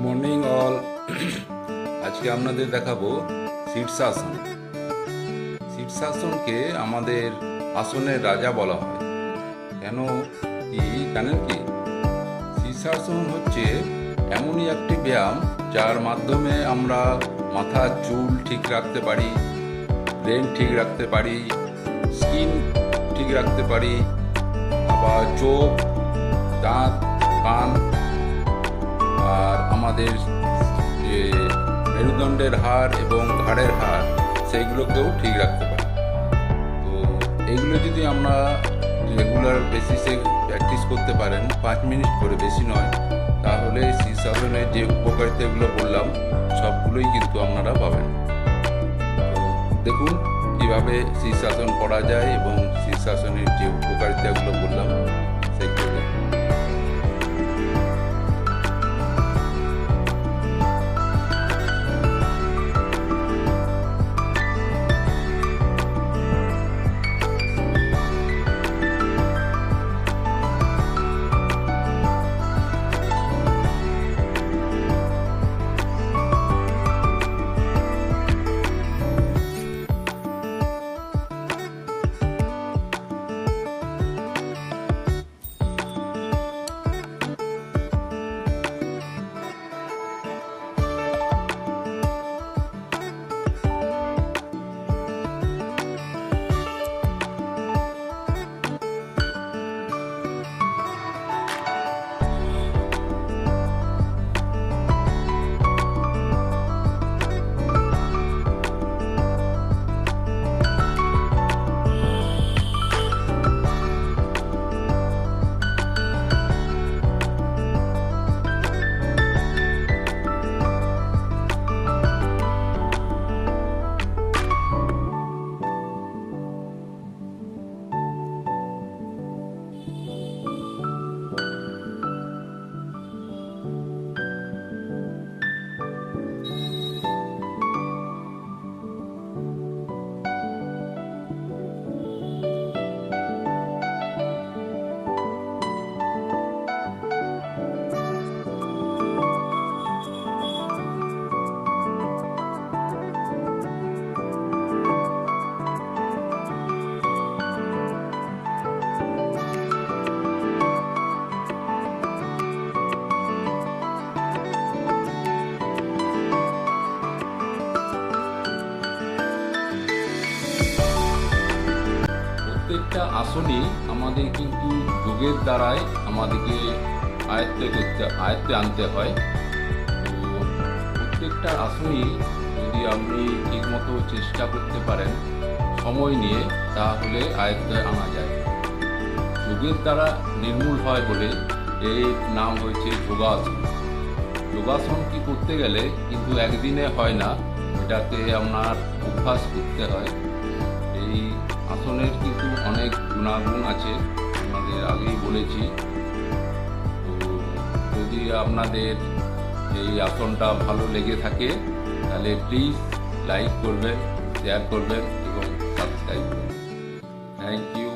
Morning all. আজকে আপনাদের দেখাবো শীর্ষাসন। শীর্ষাসনকে আমাদের আসনের রাজা বলা হয়। কেন কি জানেন কি? শীর্ষাসন হচ্ছে এমনই একটি ব্যায়াম যার মাধ্যমে আমরা মাথার চুল ঠিক রাখতে পারি, ব্রেন ঠিক রাখতে পারি, স্কিন ঠিক রাখতে পারি, আবার চোখ, দাঁত, কান আর আমাদের যে মেরুদণ্ডের হাড় এবং ঘাড়ের হাড় সেইগুলোকেও ঠিক রাখতে পারি। তো এগুলো যদি আমরা রেগুলার বেসিসে প্র্যাকটিস করতে পারেন 5 মিনিট করে, বেশি নয়, তাহলে শীর্ষাসনের যে উপকারিতাগুলো বললাম সবগুলোই কিন্তু আপনারা পাবেন। তো দেখুন কীভাবে শীর্ষাসন করা যায় এবং শীর্ষাসনের যে উপকারিতাগুলো বললাম সেগুলো দেখুন। প্রত্যেকটা আসনই আমাদের কিন্তু যোগের দ্বারাই আমাদেরকে আয়ত্তে আনতে হয়। তো প্রত্যেকটা আসনই যদি আপনি ঠিকমতো চেষ্টা করতে পারেন সময় নিয়ে, তাহলে আয়ত্তে আনা যায়। যোগের দ্বারা নির্মূল হয় বলে এর নাম হয়েছে যোগাসন। যোগাসন কি করতে গেলে কিন্তু একদিনে হয় না, এটাকে আপনার অভ্যাস করতে হয়। এই আসনের কিন্তু অনেক গুণাগুণ আছে, আপনাদের আগেই বলেছি। তো যদি আপনাদের এই আসনটা ভালো লেগে থাকে তাহলে প্লিজ লাইক করবেন, শেয়ার করবেন এবং সাবস্ক্রাইব করবেন। Thank you.